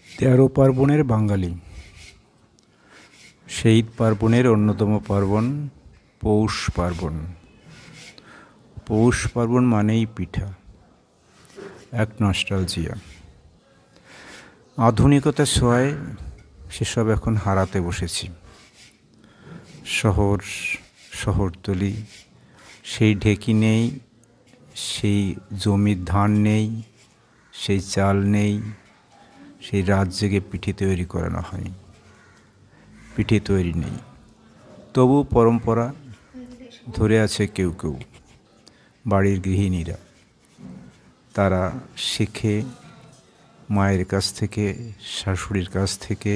তেরো পার্বণের বাঙালি। সেই পার্বণের অন্যতম পার্বণ পৌষ পার্বণ। পৌষ পার্বণ মানেই পিঠা, এক নস্টালজিয়া। আধুনিকতার ছোঁয়ায় সেসব এখন হারাতে বসেছি। শহরতলি, সেই ঢেকি নেই, সেই জমির ধান নেই, সেই চাল নেই, সেই রাত জেগে পিঠে তৈরি করানো হয়, পিঠে তৈরি নেই। তবু পরম্পরা ধরে আছে কেউ কেউ, বাড়ির গৃহিণীরা। তারা শেখে মায়ের কাছ থেকে, শাশুড়ির কাছ থেকে,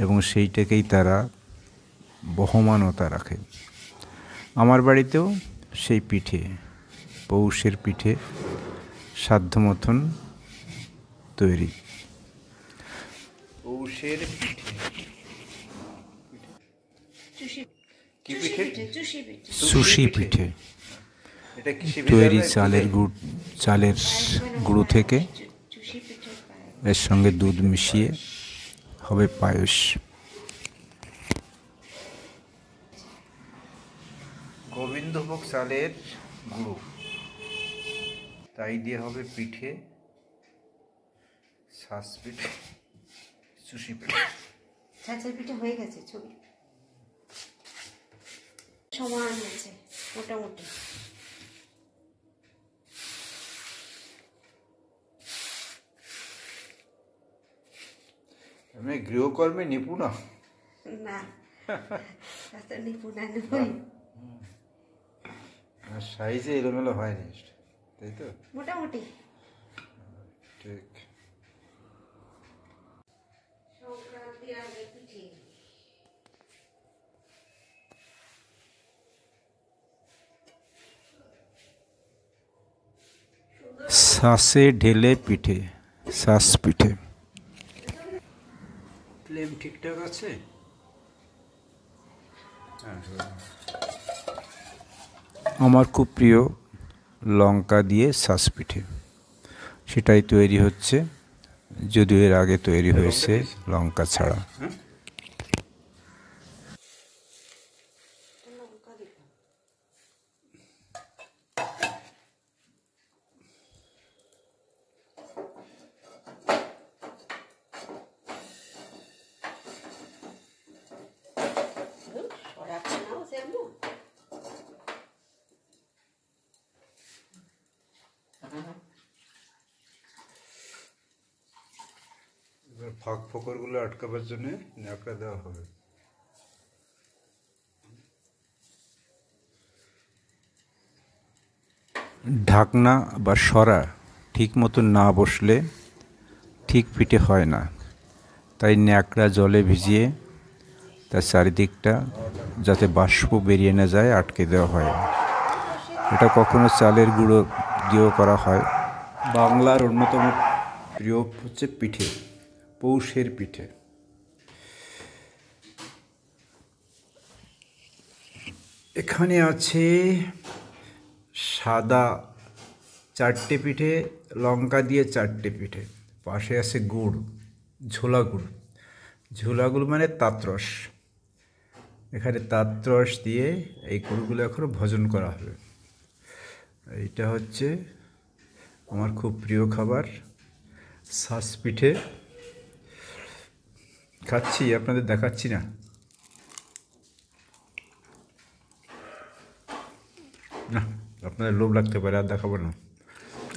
এবং সেইটাকেই তারা বহমানতা রাখে। আমার বাড়িতেও সেই পিঠে, পৌষের পিঠে সাধ্য মতন তৈরি। পৌষের পিঠে চুষি পিঠে তৈরি চালের গুঁড়ো থেকে এর সঙ্গে দুধ মিশিয়ে হবে পায়েস। গোবিন্দভোগ চালের গুঁড়ো, তাই দিয়ে হবে পিঠে, শ্বাস পিঠে, চুষি পিঠে। ছাঁচের পিঠে হয়ে গেছে, ছবি সমান হয়েছে মোটামুটি। আমি গৃহকর্মে নিপুণা না, নিপুণা নই। সাইজে এলোমেলো হয়নি, তাই তো? মোটামুটি ঠিক। শ্বাসে ঢেলে পিঠে, শ্বাস পিঠে। ফ্লেম ঠিকঠাক আছে? আমার খুব প্রিয় লঙ্কা দিয়ে শ্বাস পিঠে, সেটাই তৈরি হচ্ছে, যদিও এর আগে তৈরি হয়েছে লঙ্কা ছাড়া। এবার ফাঁক ফোকরগুলো আটকাবার জন্য ন্যাকড়া দেওয়া হবে। ঢাকনা বা সরা ঠিক মতো না বসলে ঠিক পিঠে হয় না, তাই ন্যাকড়া জলে ভিজিয়ে তার চারিদিকটা যাতে বাষ্প বেরিয়ে না যায় আটকে দেওয়া হয়। এটা কখনো চালের গুঁড়ো দিয়েও করা হয়। বাংলার অন্যতম প্রিয় হচ্ছে পিঠে, পৌষের পিঠে। এখানে আছে সাদা 4টে পিঠে, লঙ্কা দিয়ে 4টে পিঠে, পাশে আছে গুড়, ঝোলা গুড়। ঝোলা গুড় মানে তাঁতরস। এখানে তাঁতরস দিয়ে এই গুড়গুলো এখন ভজন করা হবে। এইটা হচ্ছে আমার খুব প্রিয় খাবার, শ্বাস পিঠে। খাচ্ছি, আপনাদের দেখাচ্ছি না। না, আপনাদের লোভ লাগতে পারে, আর দেখাবো না।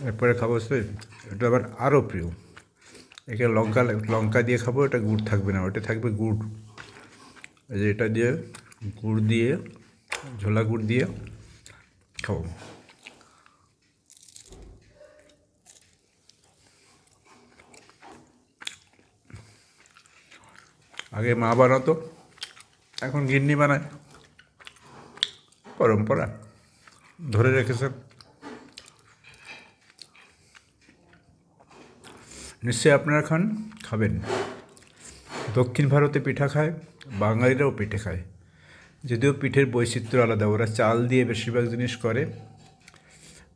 এরপরে খাবো সে, এটা আবার আরও প্রিয়। এখানে লঙ্কা দিয়ে খাবো, এটা গুড় থাকবে না, ওটা থাকবে গুড়। এই যে এটা দিয়ে গুড় দিয়ে, ঝোলা গুড় দিয়ে খাবো। আগে মা বানাতো, এখন গিন্নি বানায়। পরম্পরা ধরে রেখেছে। নিশ্চয়ই আপনারা খাবেন। দক্ষিণ ভারতে পিঠা খায়, বাঙালিরাও পিঠে খায়, যদিও পিঠের বৈচিত্র্য আলাদা। ওরা চাল দিয়ে বেশিরভাগ জিনিস করে,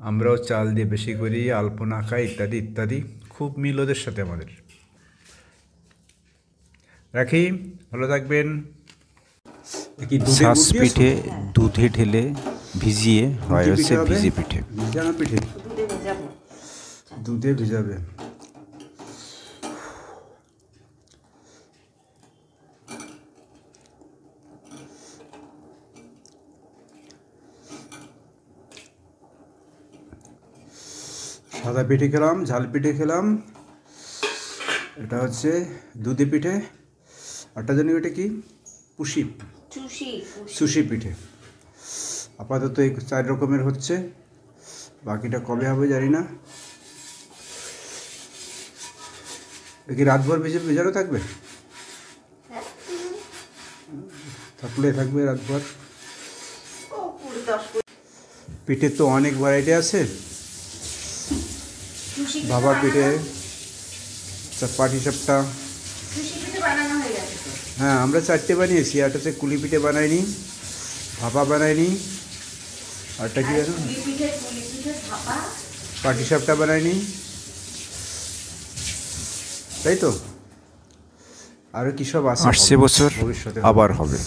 আমরাও চাল দিয়ে বেশি করি, আলপনা খাই, ইত্যাদি ইত্যাদি। খুব খুব মিল ওদের সাথে আমাদের। রাখি, ভালো থাকবেন। কি দুধে ছাঁচ গুড় দিয়েছো? পিঠে দুধে ঢেলে ভিজিয়ে হয় কি হচ্ছে পিঠে হবে? ভিজে পিঠে। ভিজানো পিঠে, দুধে ভেজাবো। দুধে ভিজাবে। সাদা পিঠে খেলাম, ঝাল পিঠে খেলাম, এটা হচ্ছে দুধে পিঠে, আরটা জানি ওটা কি, পুষি চুষি সুশি পিঠে। আপাতত এই 4 রকমের হচ্ছে, বাকিটা কবে হবে জানি না। এ কি রাতভর ভেজানো থাকবে? থাকলে থাকবে রাতভর। পিঠে তো অনেক ভ্যারাইটি আছে, চুষি ভাপা পিঠে, পাটিসাপটা। চুষি পিঠে বানানো হয়ে গেছে তো। হ্যাঁ, আমরা 4টে বানিয়েছি। একটা হচ্ছে কুলি পিঠে বানাইনি, ভাপা বানাইনি, আরটা কি জানো, পুলি পিঠে ভাপা। পাটিসাপটা বানাইনি, তাই তো। আরও কী সব আছে আসছে বছর ভবিষ্যতে আবার হবে।